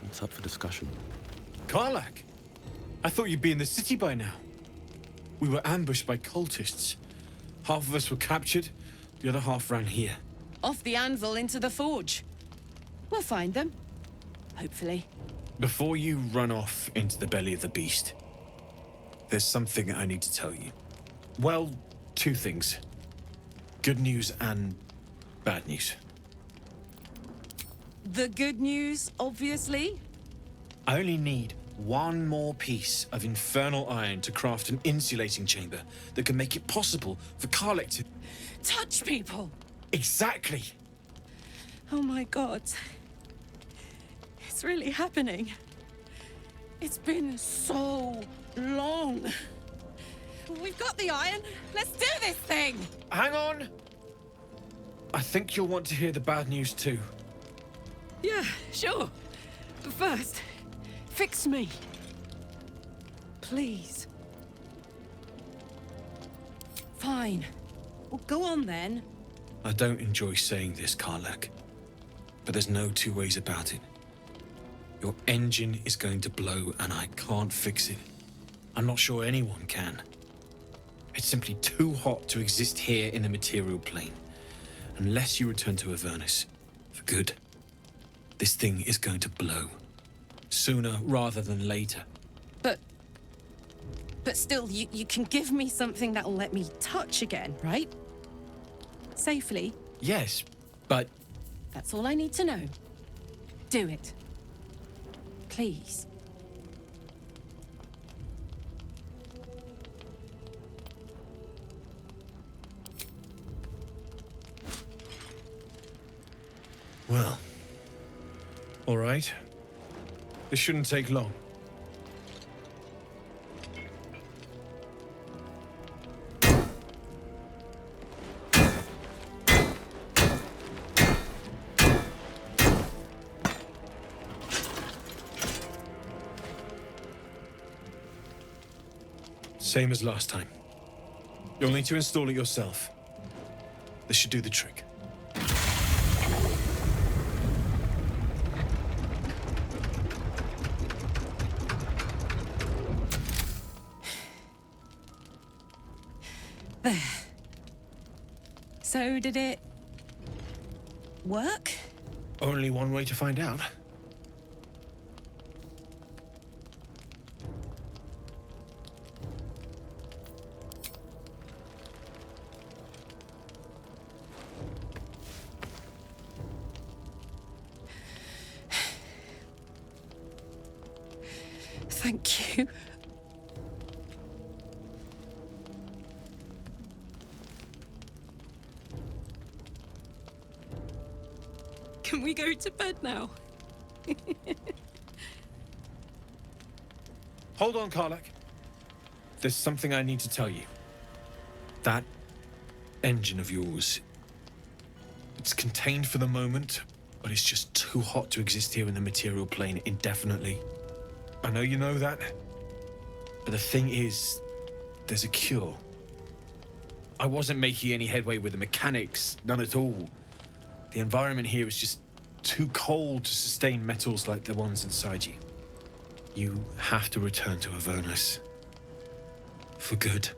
It's up for discussion. Karlak! I thought you'd be in the city by now. We were ambushed by cultists. Half of us were captured, the other half ran here. Off the anvil into the forge. We'll find them. Hopefully. Before you run off into the belly of the beast, there's something I need to tell you. Well, two things. Good news and bad news. The good news, obviously. I only need one more piece of infernal iron to craft an insulating chamber that can make it possible for Karlak to... Touch people! Exactly! Oh my god. It's really happening. It's been so long. We've got the iron. Let's do this thing! Hang on! I think you'll want to hear the bad news too. Yeah, sure. But first, fix me. Please. Fine. Well, go on then. I don't enjoy saying this, Karlak, but there's no two ways about it. Your engine is going to blow and I can't fix it. I'm not sure anyone can. It's simply too hot to exist here in the material plane, unless you return to Avernus for good. This thing is going to blow. Sooner rather than later. But still, you can give me something that'll let me touch again, right? Safely. Yes, but... That's all I need to know. Do it. Please. Well... all right. This shouldn't take long. Same as last time. You'll need to install it yourself. This should do the trick. There. So did it work? Only one way to find out. Thank you. Can we go to bed now? Hold on, Karlak. There's something I need to tell you. That engine of yours, it's contained for the moment, but it's just too hot to exist here in the material plane indefinitely. I know you know that, but the thing is, there's a cure. I wasn't making any headway with the mechanics, none at all. The environment here is just too cold to sustain metals like the ones inside you. You have to return to Avernus. For good.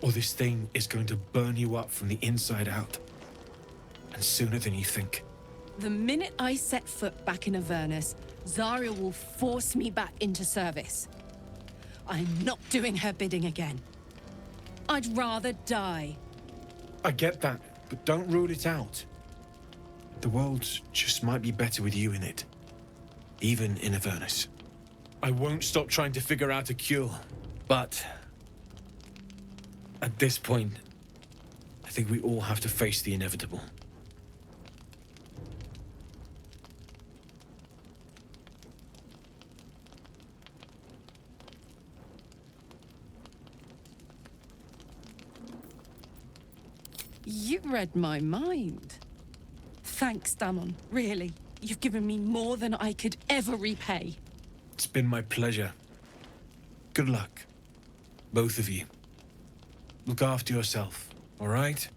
Or this thing is going to burn you up from the inside out. And sooner than you think. The minute I set foot back in Avernus, Zarya will force me back into service. I'm not doing her bidding again. I'd rather die. I get that, but don't rule it out. The world just might be better with you in it. Even in Avernus. I won't stop trying to figure out a cure, but... at this point, I think we all have to face the inevitable. You read my mind. Thanks, Damon. Really. You've given me more than I could ever repay. It's been my pleasure. Good luck, both of you. Look after yourself, all right?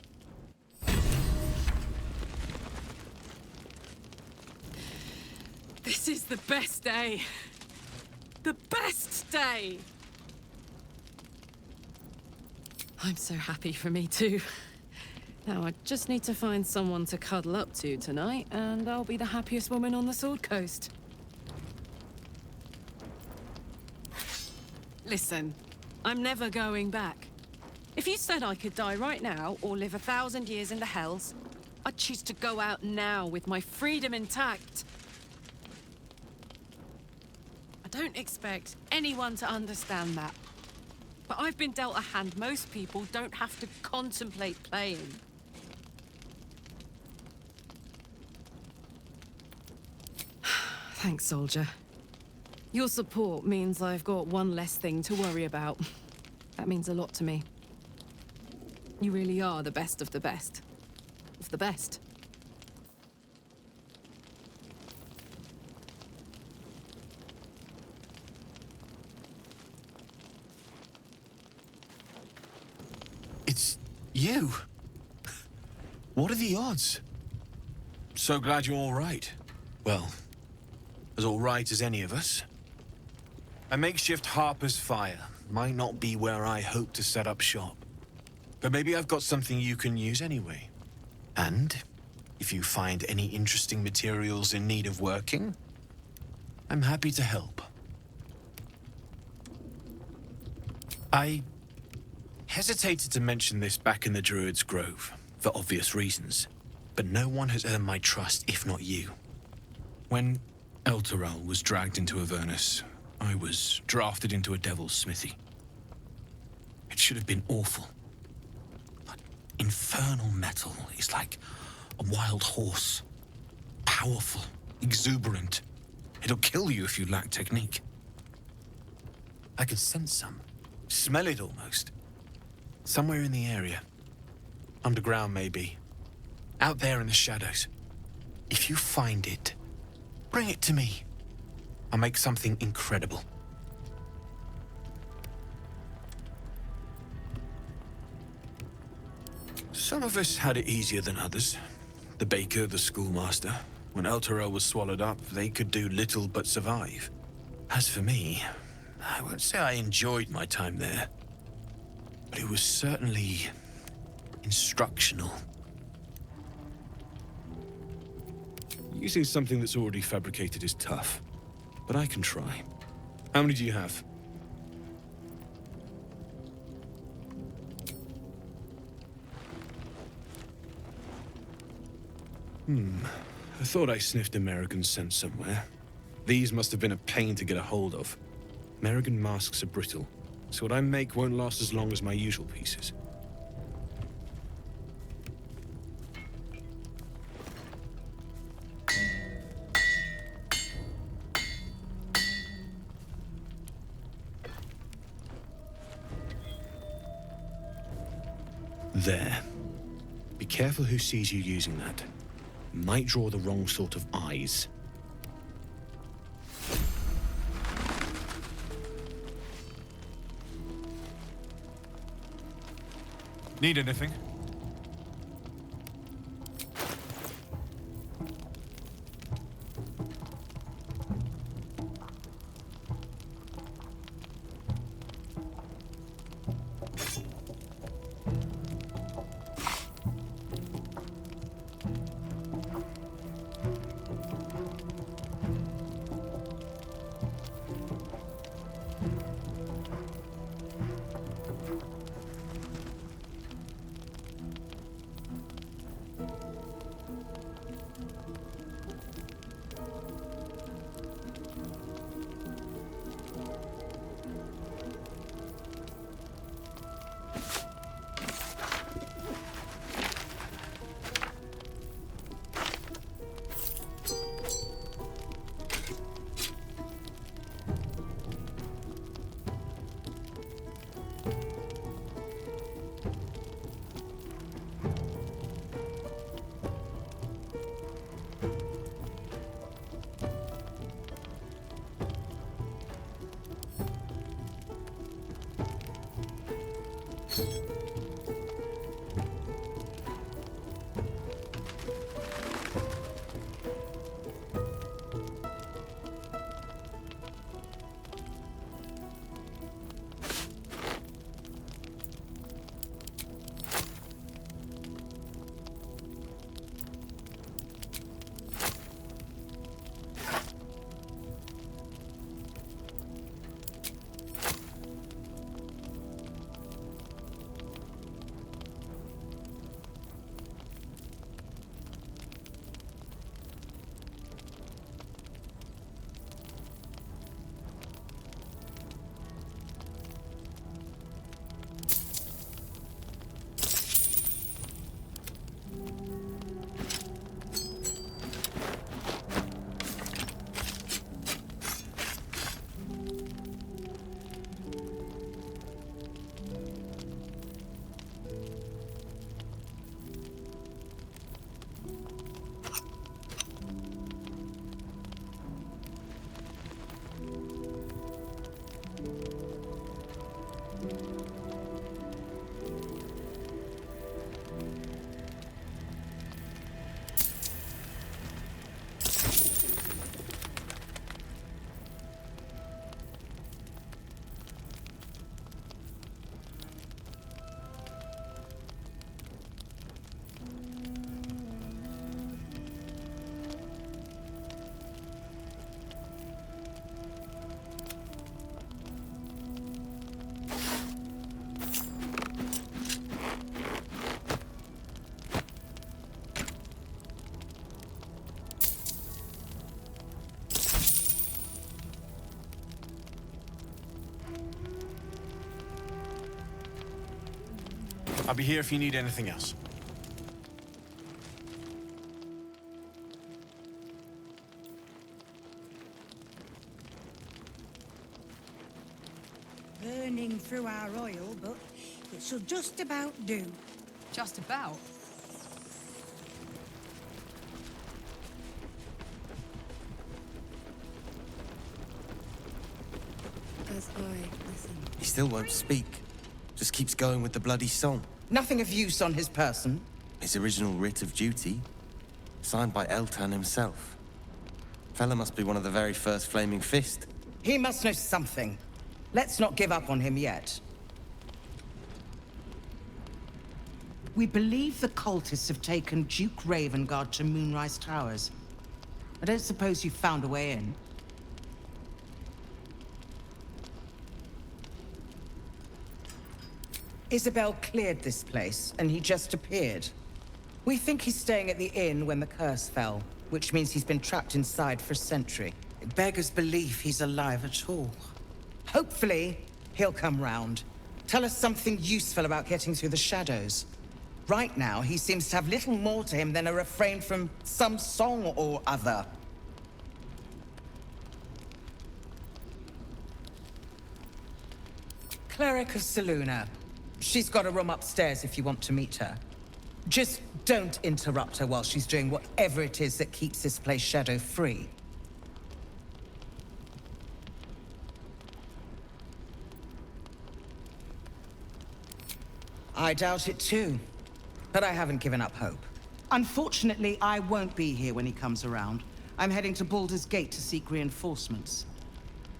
This is the best day. The best day! I'm so happy for me too. Now I just need to find someone to cuddle up to tonight, and I'll be the happiest woman on the Sword Coast. Listen, I'm never going back. If you said I could die right now, or live 1,000 years in the Hells, I'd choose to go out now with my freedom intact. I don't expect anyone to understand that. But I've been dealt a hand most people don't have to contemplate playing. Thanks, soldier. Your support means I've got one less thing to worry about. That means a lot to me. You really are the best of the best. Of the best. It's you. What are the odds? So glad you're all right. Well, as all right as any of us. A makeshift Harper's Fire might not be where I hope to set up shop. But maybe I've got something you can use anyway. And if you find any interesting materials in need of working, I'm happy to help. I hesitated to mention this back in the Druid's Grove, for obvious reasons. But no one has earned my trust if not you. When Elturel was dragged into Avernus, I was drafted into a devil's smithy. It should have been awful. But infernal metal is like a wild horse. Powerful, exuberant. It'll kill you if you lack technique. I can sense some. Smell it almost. Somewhere in the area. Underground, maybe. Out there in the shadows. If you find it, bring it to me. I'll make something incredible. Some of us had it easier than others. The baker, the schoolmaster. When Elturel was swallowed up, they could do little but survive. As for me, I won't say I enjoyed my time there. But it was certainly instructional. Using something that's already fabricated is tough, but I can try. How many do you have? I thought I sniffed American scent somewhere. These must have been a pain to get a hold of. American masks are brittle, so what I make won't last as long as my usual pieces. There. Be careful who sees you using that. Might draw the wrong sort of eyes. Need anything? I'll be here if you need anything else. Burning through our oil, but it shall just about do. Just about? As I listen. He still won't speak. Just keeps going with the bloody song. Nothing of use on his person. His original writ of duty, signed by Eltan himself. Fella must be one of the very first Flaming Fist. He must know something. Let's not give up on him yet. We believe the cultists have taken Duke Ravengard to Moonrise Towers. I don't suppose you found a way in. Isabel cleared this place, and he just appeared. We think he's staying at the inn when the curse fell, which means he's been trapped inside for a century. It beggars belief he's alive at all. Hopefully, he'll come round. Tell us something useful about getting through the shadows. Right now, he seems to have little more to him than a refrain from some song or other. Cleric of Saluna. She's got a room upstairs if you want to meet her. Just don't interrupt her while she's doing whatever it is that keeps this place shadow-free. I doubt it too, but I haven't given up hope. Unfortunately, I won't be here when he comes around. I'm heading to Baldur's Gate to seek reinforcements.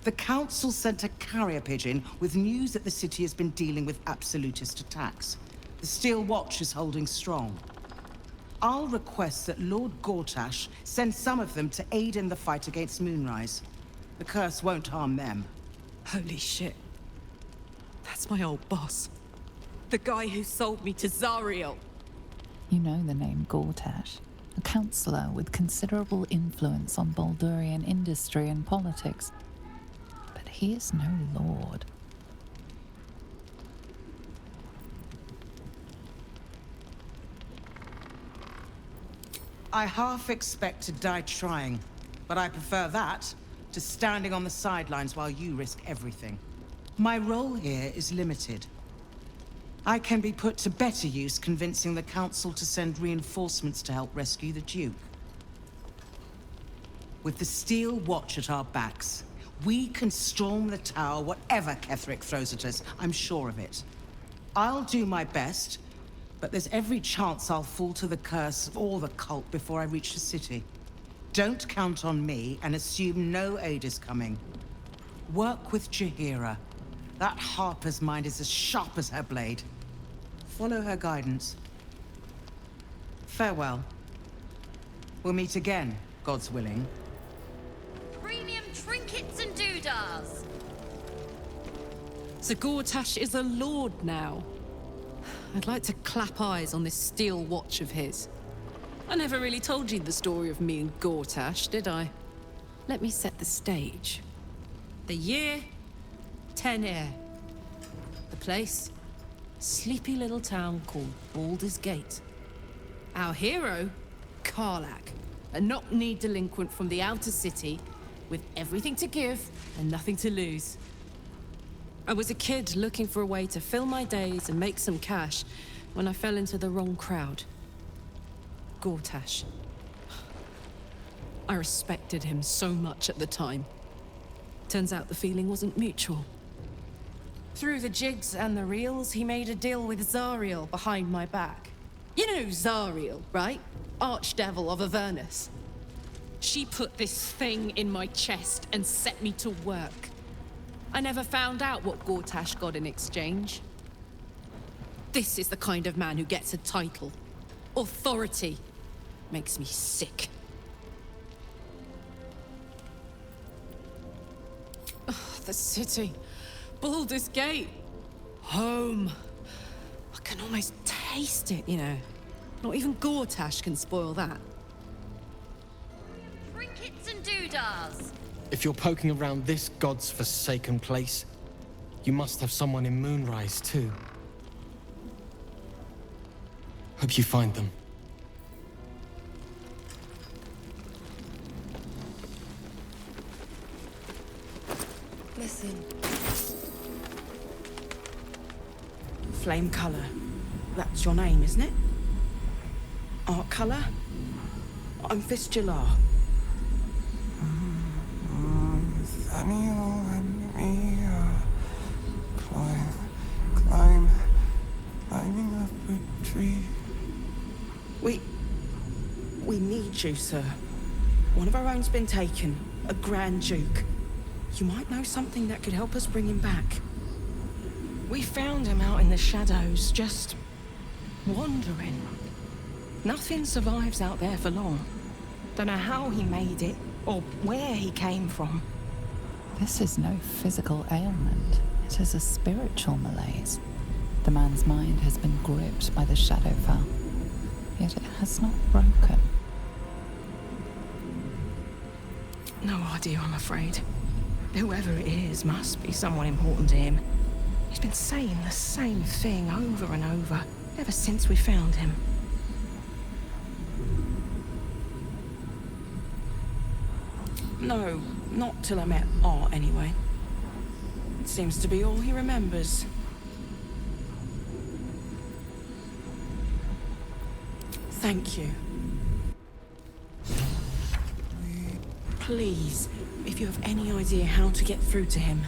The Council sent a carrier pigeon with news that the city has been dealing with absolutist attacks. The Steel Watch is holding strong. I'll request that Lord Gortash send some of them to aid in the fight against Moonrise. The curse won't harm them. Holy shit. That's my old boss. The guy who sold me to Zariel. You know the name Gortash, a councillor with considerable influence on Baldurian industry and politics. But he is no lord. I half expect to die trying, but I prefer that to standing on the sidelines while you risk everything. My role here is limited. I can be put to better use convincing the Council to send reinforcements to help rescue the Duke. With the Steel Watch at our backs, we can storm the tower whatever Ketheric throws at us, I'm sure of it. I'll do my best, but there's every chance I'll fall to the curse or the cult before I reach the city. Don't count on me and assume no aid is coming. Work with Jaheira. That Harper's mind is as sharp as her blade. Follow her guidance. Farewell. We'll meet again, God's willing. Premium trinkets and doodahs. So Gortash is a lord now. I'd like to clap eyes on this Steel Watch of his. I never really told you the story of me and Gortash, did I? Let me set the stage. The year, 10 Air. The place, sleepy little town called Baldur's Gate. Our hero, Karlach, a knock-kneed delinquent from the outer city with everything to give and nothing to lose. I was a kid looking for a way to fill my days and make some cash when I fell into the wrong crowd. Gortash. I respected him so much at the time. Turns out the feeling wasn't mutual. Through the jigs and the reels, he made a deal with Zariel behind my back. You know Zariel, right? Archdevil of Avernus. She put this thing in my chest and set me to work. I never found out what Gortash got in exchange. This is the kind of man who gets a title. Authority. Makes me sick. Oh, the city. Baldur's Gate. Home. I can almost taste it, you know. Not even Gortash can spoil that. Trinkets and doodahs. If you're poking around this god's forsaken place, you must have someone in Moonrise too. Hope you find them. Listen. Flame color. That's your name, isn't it? Art color? I'm Fistula. Nathaniel and me climbing up a tree. We need you, sir. One of our own's been taken. A Grand Duke. You might know something that could help us bring him back. We found him out in the shadows, just wandering. Nothing survives out there for long. Don't know how he made it, or where he came from. This is no physical ailment. It is a spiritual malaise. The man's mind has been gripped by the Shadowfell, yet it has not broken. No idea, I'm afraid. Whoever it is must be someone important to him. He's been saying the same thing over and over, ever since we found him. No, not till I met Art, anyway. It seems to be all he remembers. Thank you. Please, if you have any idea how to get through to him.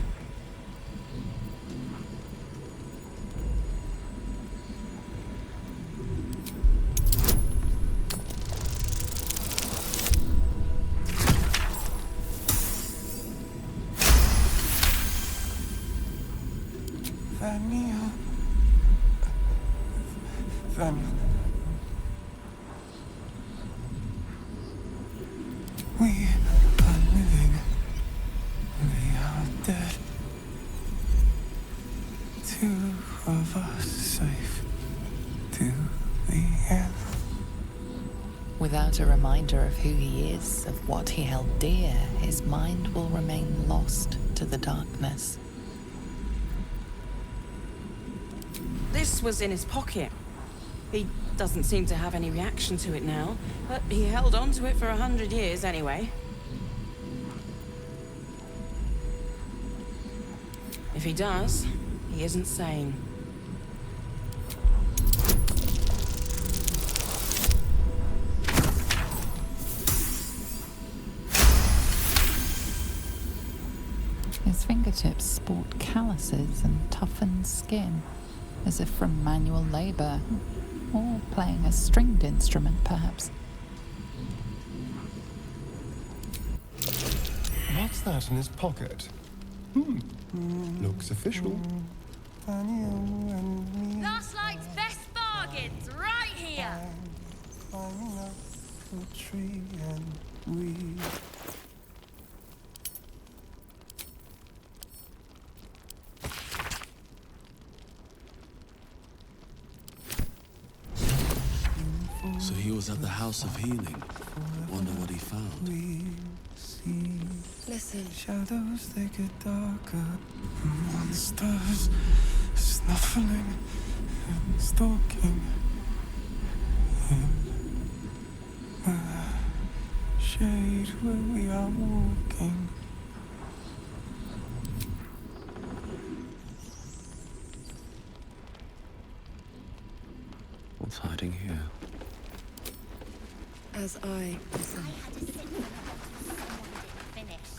Nathaniel. We are living. We are dead. Two of us safe to the end. Without a reminder of who he is, of what he held dear, his mind will remain lost to the darkness. This was in his pocket. He doesn't seem to have any reaction to it now, but he held on to it for 100 years anyway. If he does, he isn't sane. His fingertips sport calluses and toughened skin, as if from manual labor, or playing a stringed instrument, perhaps. What's that in his pocket? Looks official. Last night's best bargains, right here. Climbing up a tree and we. So he was at the House of Healing. Wonder what he found. Listen. Shadows, they get darker. Monsters snuffling and stalking. In the shade where we are walking. What's hiding here? As I listen. I had a sip of that before someone didn't finish.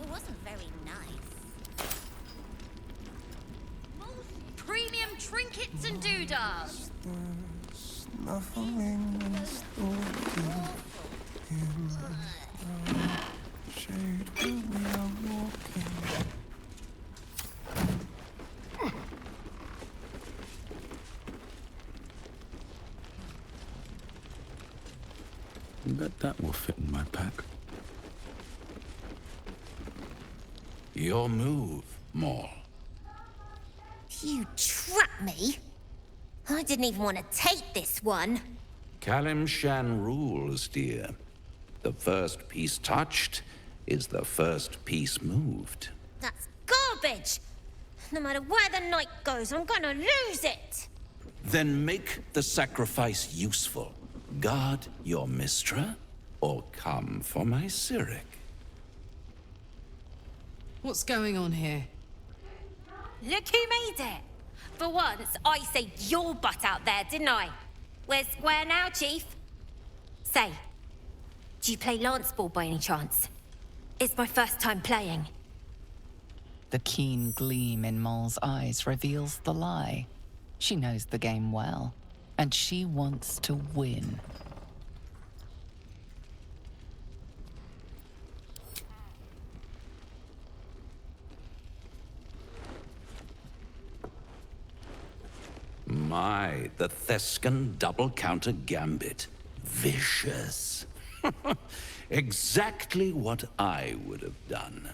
It wasn't very nice. Premium trinkets and doodads. Snuffling and stalking. In the shade where we are walking. Bet that will fit in my pack. Your move, Maul. You trapped me. I didn't even want to take this one. Kalimshan rules, dear. The first piece touched is the first piece moved. That's garbage. No matter where the night goes, I'm gonna lose it. Then make the sacrifice useful. Guard your Mistra, or come for my Cyric. What's going on here? Look who made it! For once, I saved your butt out there, didn't I? We're square now, Chief. Say, do you play lance ball by any chance? It's my first time playing. The keen gleam in Moll's eyes reveals the lie. She knows the game well, and she wants to win. My, the Thescan double-counter gambit. Vicious. Exactly what I would have done.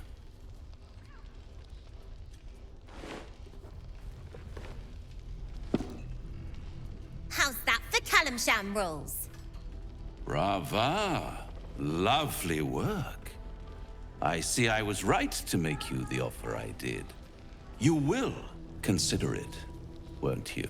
How's that for Kalimshan rules? Brava. Lovely work. I see I was right to make you the offer I did. You will consider it, won't you?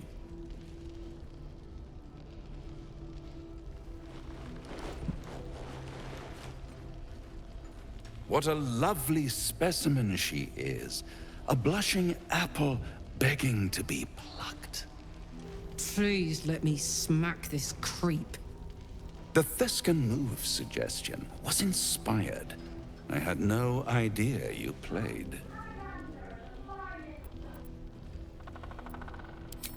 What a lovely specimen she is. A blushing apple begging to be plucked. Please let me smack this creep. The Thescan move suggestion was inspired. I had no idea you played.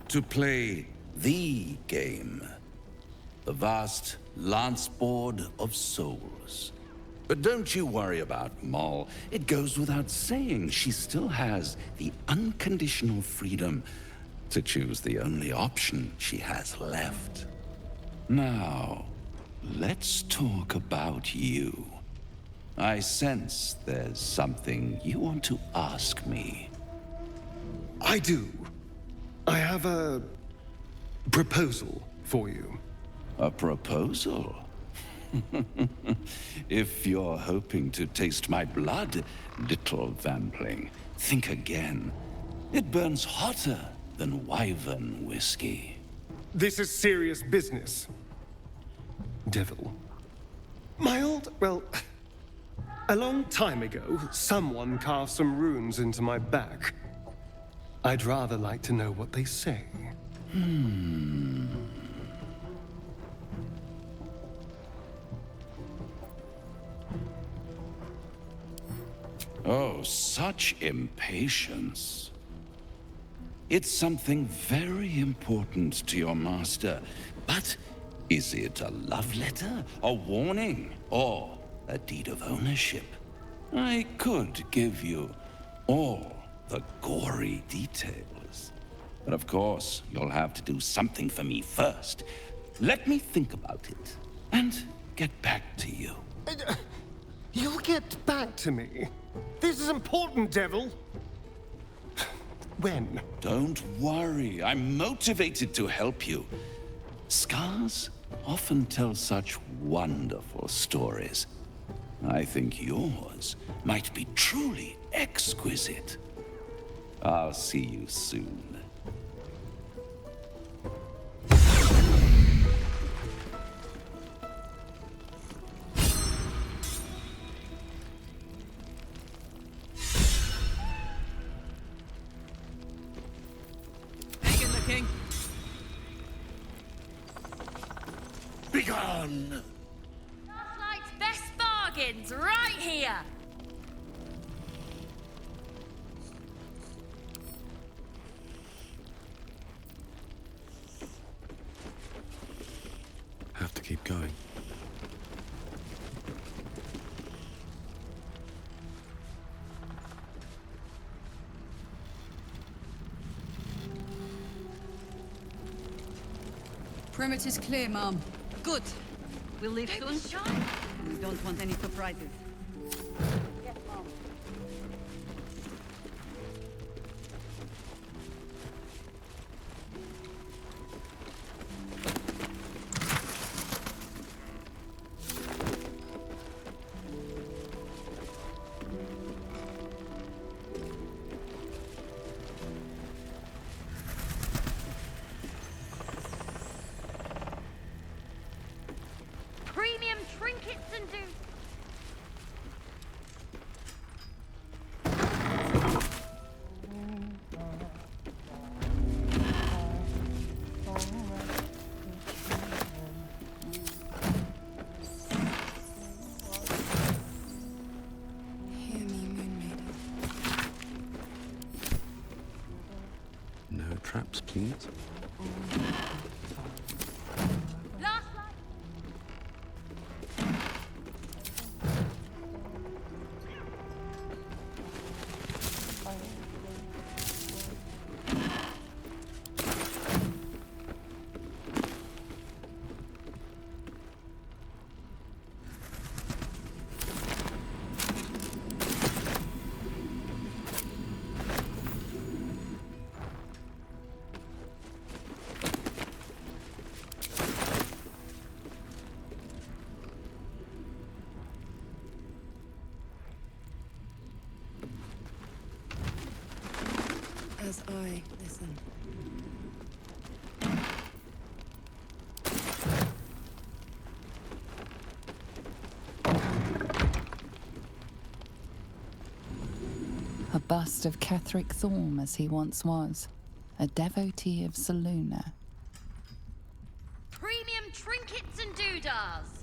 To play the game. The vast lance board of souls. But don't you worry about Moll. It goes without saying she still has the unconditional freedom to choose the only option she has left. Now, let's talk about you. I sense there's something you want to ask me. I do. I have a proposal for you. A proposal? If you're hoping to taste my blood, little vampling, think again. It burns hotter than wyvern whiskey. This is serious business. Devil. Well, a long time ago, someone carved some runes into my back. I'd rather like to know what they say. Oh, such impatience. It's something very important to your master. But is it a love letter, a warning, or a deed of ownership? I could give you all the gory details. But of course, you'll have to do something for me first. Let me think about it and get back to you. You'll get back to me. This is important, Devil. When? Don't worry, I'm motivated to help you. Scars often tell such wonderful stories. I think yours might be truly exquisite. I'll see you soon. Hagen the King. Begone! Like best bargains right here. Have to keep going. Perimeter's clear, Mom. Good. We'll leave soon. We don't want any surprises. Yes, Mom. trinkets and do... Hear me, Moon Maiden. No traps, please. Last light. As I listen. A bust of Ketheric Thorm as he once was, a devotee of Saluna. Premium trinkets and doodahs.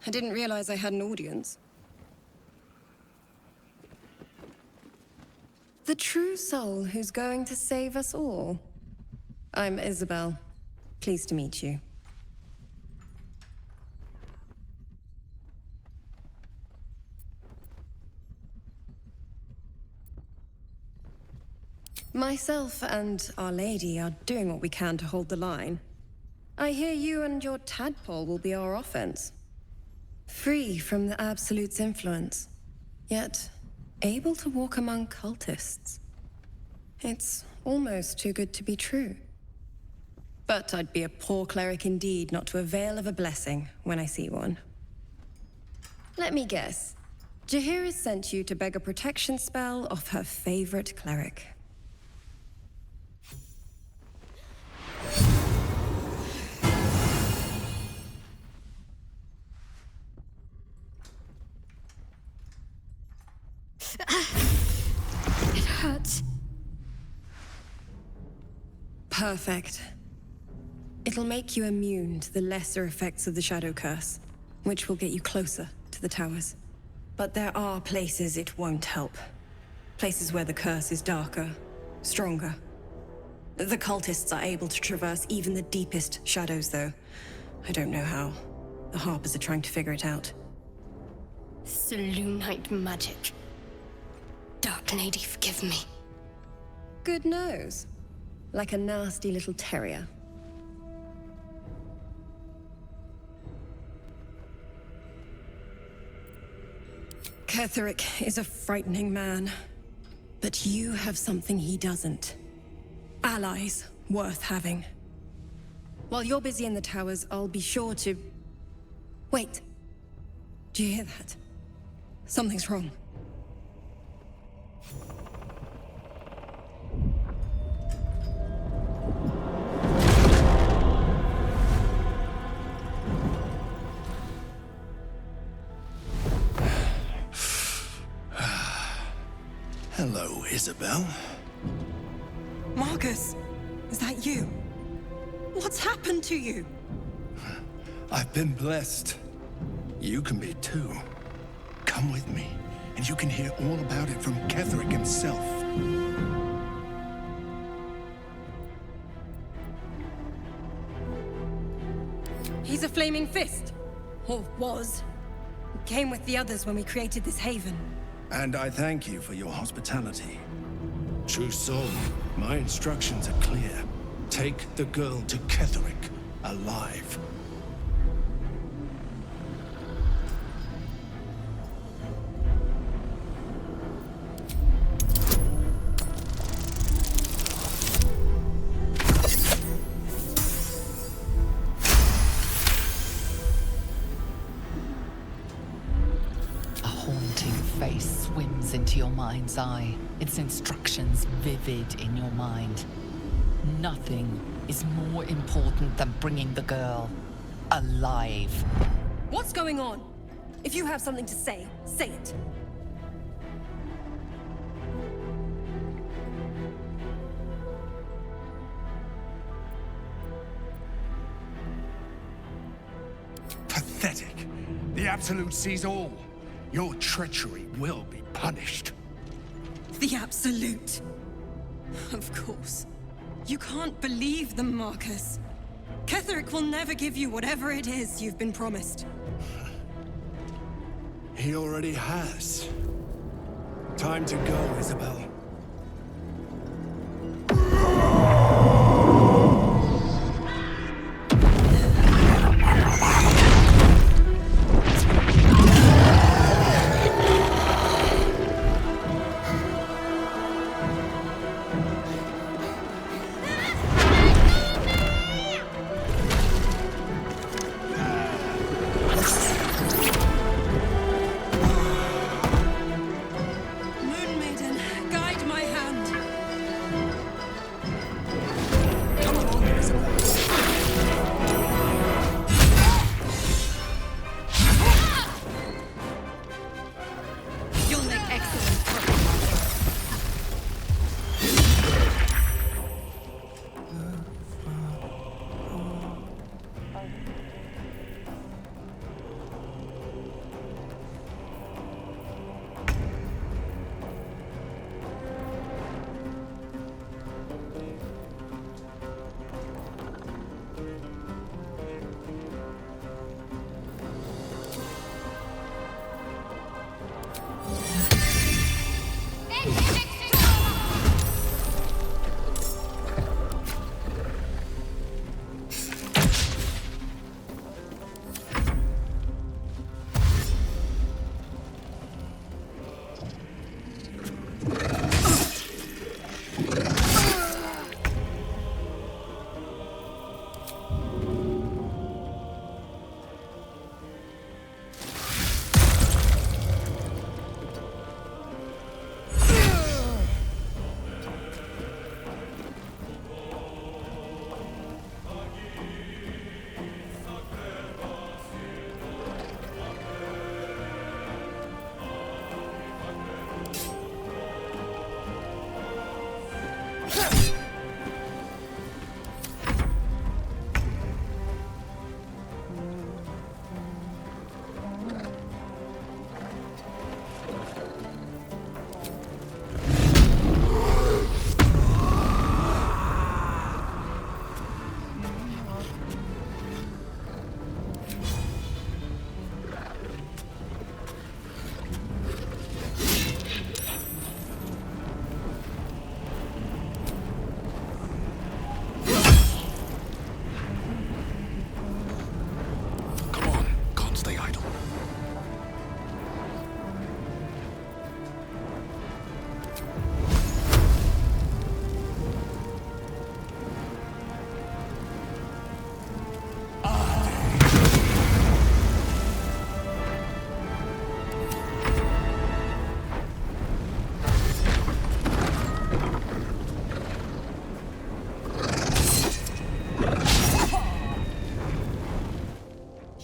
I didn't realize I had an audience. The true soul who's going to save us all. I'm Isabel. Pleased to meet you. Myself and Our Lady are doing what we can to hold the line. I hear you and your tadpole will be our offense. Free from the Absolute's influence, yet able to walk among cultists. It's almost too good to be true. But I'd be a poor cleric indeed not to avail of a blessing when I see one. Let me guess. Jaheira has sent you to beg a protection spell off her favorite cleric. It hurts. Perfect. It'll make you immune to the lesser effects of the Shadow Curse, which will get you closer to the towers. But there are places it won't help. Places where the curse is darker, stronger. The cultists are able to traverse even the deepest shadows, though. I don't know how. The Harpers are trying to figure it out. Selûnite magic. Dark Lady, forgive me. Good nose. Like a nasty little terrier. Ketheric is a frightening man. But you have something he doesn't. Allies worth having. While you're busy in the towers, I'll be sure to... Wait. Do you hear that? Something's wrong. Hello, Isabel. Marcus! Is that you? What's happened to you? I've been blessed. You can be too. Come with me, and you can hear all about it from Ketheric himself. He's a flaming fist. Or was. Came with the others when we created this haven. And I thank you for your hospitality. True soul, my instructions are clear. Take the girl to Ketheric, alive. Face swims into your mind's eye, its instructions vivid in your mind. Nothing is more important than bringing the girl alive. What's going on? If you have something to say, say it. Pathetic. The Absolute sees all. Your treachery will be punished. The Absolute. Of course. You can't believe them, Marcus. Ketheric will never give you whatever it is you've been promised. He already has. Time to go, Isabel.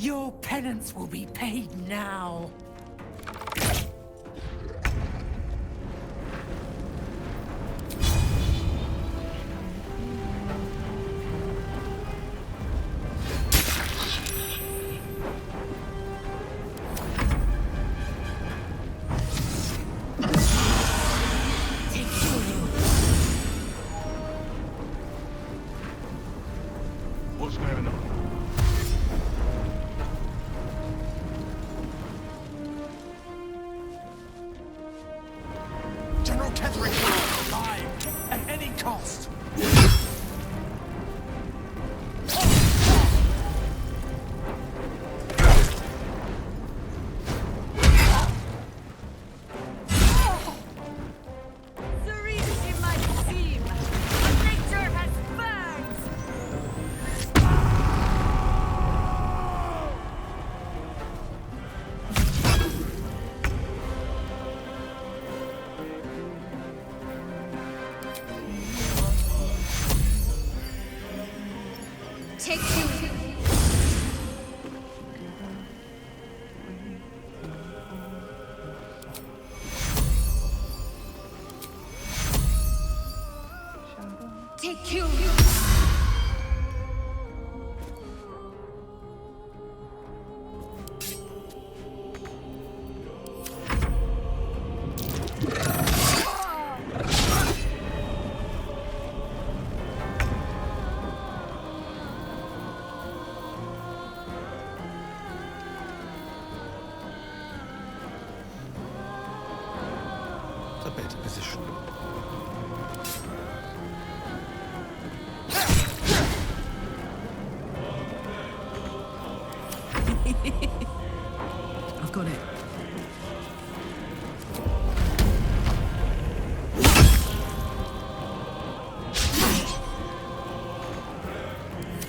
Your penance will be paid now. Take two. Take two. A better position. I've got it.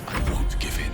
I won't give in.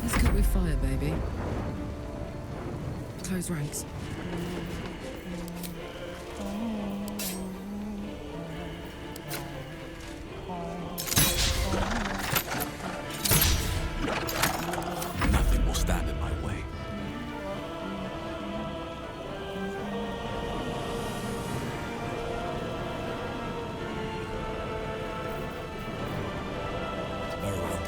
Let's cook with fire, baby. Close ranks. Nothing will stand in my way. Very well.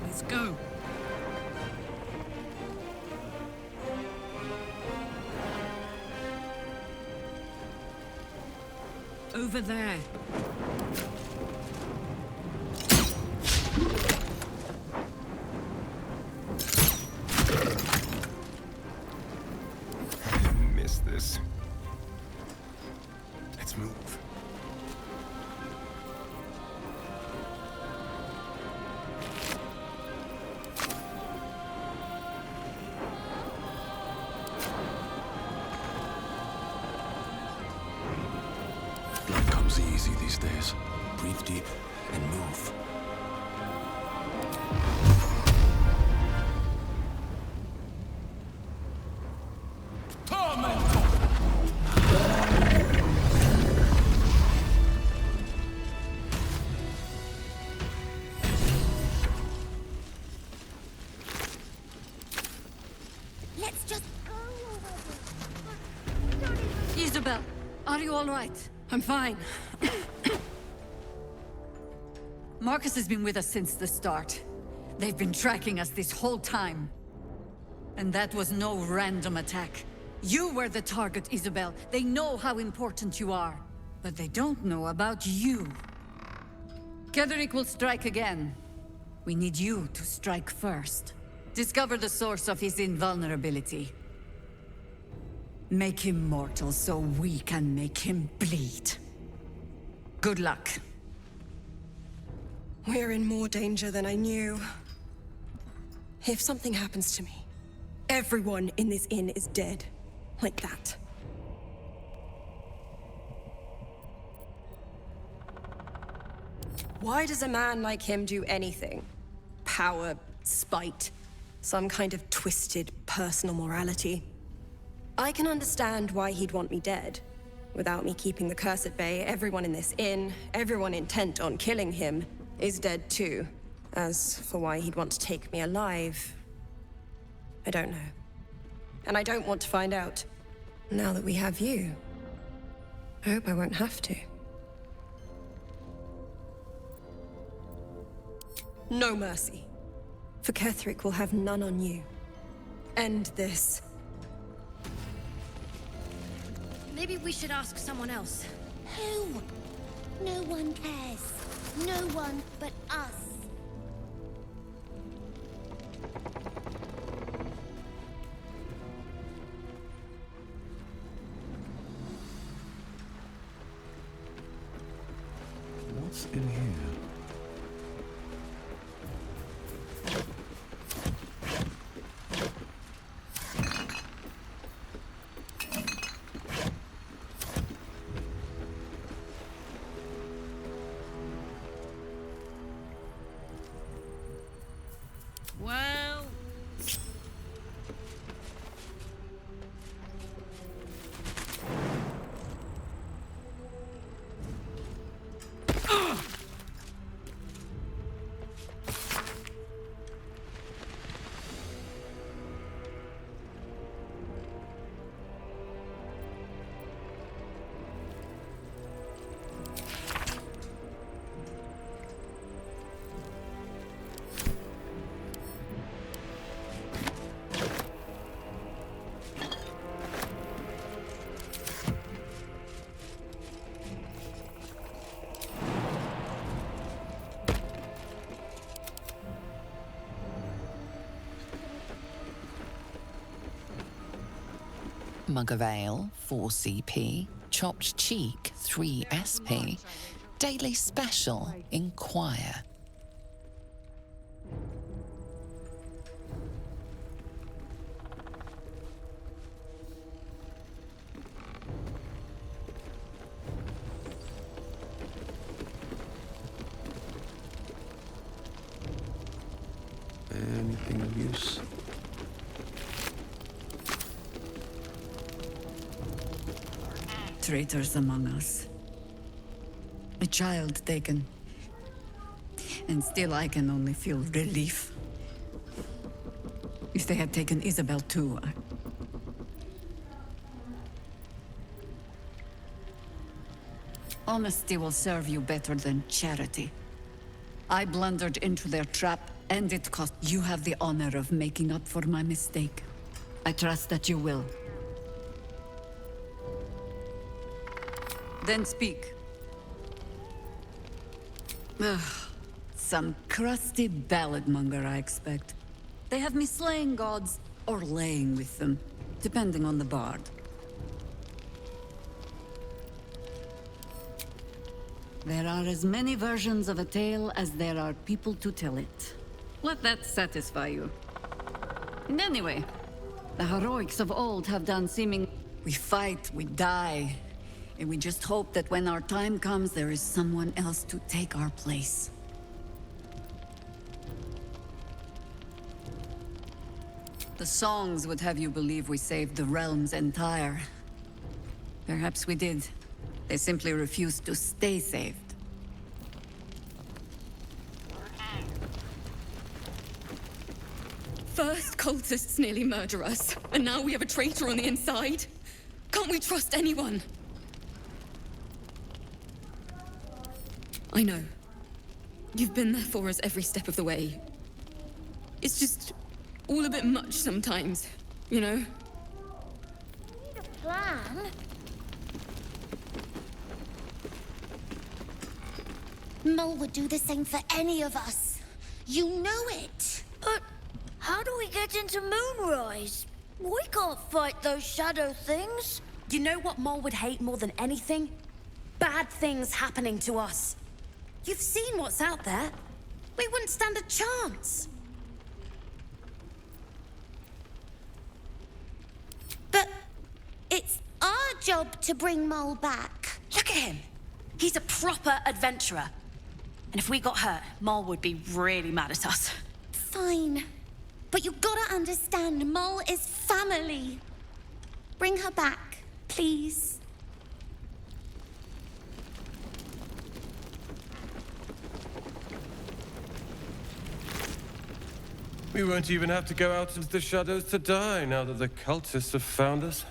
Let's go. over there. Miss this. Let's move. Blood comes easy these days. Breathe deep and move. Let's just go Isabel, are you all right? I'm fine. Marcus has been with us since the start. They've been tracking us this whole time. And that was no random attack. You were the target, Isabel. They know how important you are. But they don't know about you. Ketheric will strike again. We need you to strike first. Discover the source of his invulnerability. Make him mortal so we can make him bleed. Good luck. We're in more danger than I knew. If something happens to me, everyone in this inn is dead. Like that. Why does a man like him do anything? Power, spite, some kind of twisted personal morality. I can understand why he'd want me dead. Without me keeping the curse at bay, everyone in this inn, everyone intent on killing him, is dead too. As for why he'd want to take me alive, I don't know. And I don't want to find out. Now that we have you, I hope I won't have to. No mercy. For Ketheric will have none on you. End this. Maybe we should ask someone else. Who? No one cares. No one but us. What's in here? Well... Mug of ale, 4 CP. Chopped cheek, 3 SP. Daily special, inquire. Anything of use? Traitors among us. A child taken. And still I can only feel relief. If they had taken Isabel too, Honesty will serve you better than charity. I blundered into their trap, and it cost you have the honor of making up for my mistake. I trust that you will. Then speak. Ugh. Some crusty ballad monger, I expect. They have me slaying gods or laying with them, depending on the bard. There are as many versions of a tale as there are people to tell it. Let that satisfy you. And anyway, the heroics of old have done seeming... We fight, we die, and we just hope that when our time comes, there is someone else to take our place. The songs would have you believe we saved the realm's entire. Perhaps we did. They simply refused to stay saved. First, cultists nearly murder us, and now we have a traitor on the inside. Can't we trust anyone? I know. You've been there for us every step of the way. It's just all a bit much sometimes, you know? Plan? Mole would do the same for any of us. You know it. But how do we get into Moonrise? We can't fight those shadow things. You know what Mole would hate more than anything? Bad things happening to us. You've seen what's out there. We wouldn't stand a chance. But it's our job to bring Mole back. Look at him. He's a proper adventurer. And if we got hurt, Mole would be really mad at us. Fine. But you gotta understand, Mole is family. Bring her back, please. We won't even have to go out into the shadows to die now that the cultists have found us.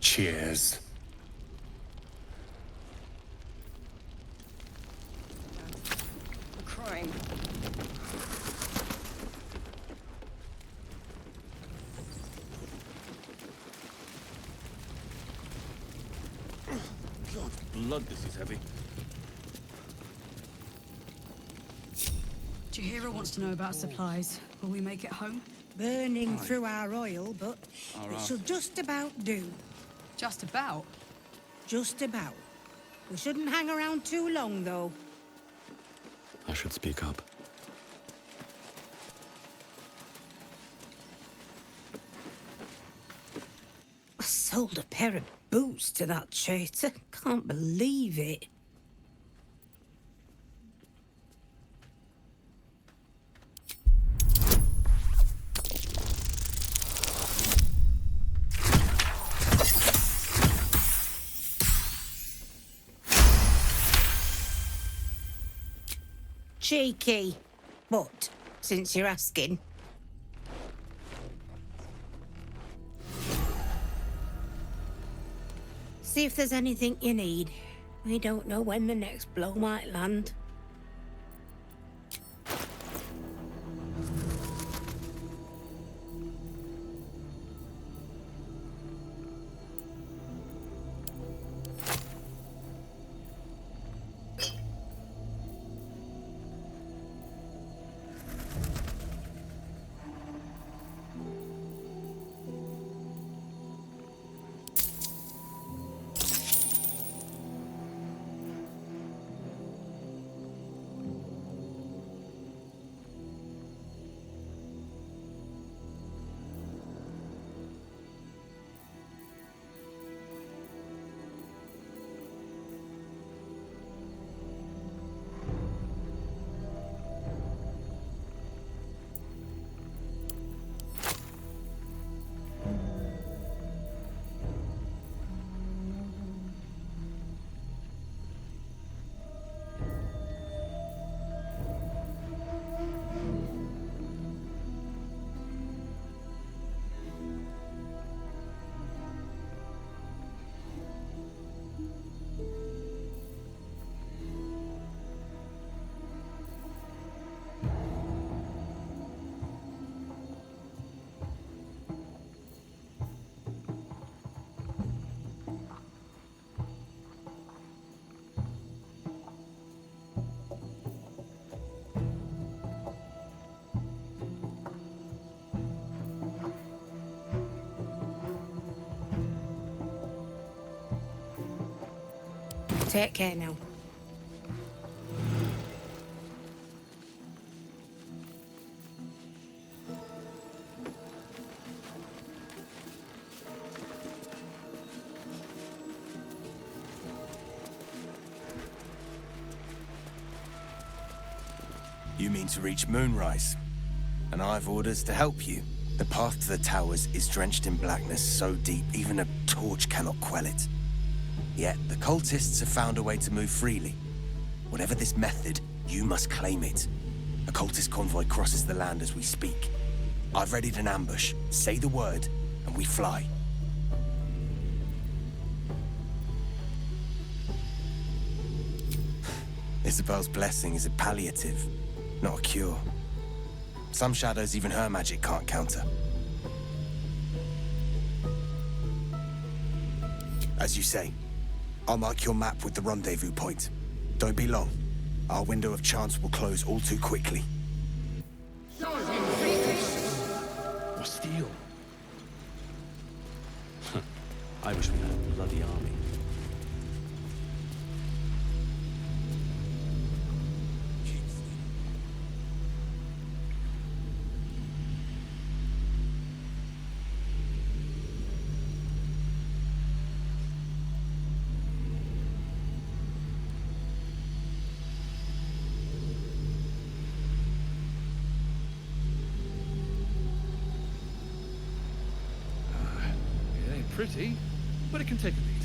Cheers. I'm crying. God, blood, this is heavy. Jahira wants to know about supplies. Will we make it home? Burning through our oil, but Alright. it should just about do. Just about? Just about. We shouldn't hang around too long, though. I should speak up. I sold a pair of boots to that traitor. Can't believe it. Cheeky. But, since you're asking. See if there's anything you need. We don't know when the next blow might land. Take care now. You mean to reach Moonrise? And I've orders to help you. The path to the towers is drenched in blackness so deep, even a torch cannot quell it. Yet, the cultists have found a way to move freely. Whatever this method, you must claim it. A cultist convoy crosses the land as we speak. I've readied an ambush. Say the word, and we fly. Isabel's blessing is a palliative, not a cure. Some shadows even her magic can't counter. As you say, I'll mark your map with the rendezvous point. Don't be long. Our window of chance will close all too quickly. Or steel. I wish we had a bloody army. Pretty, but it can take a beat.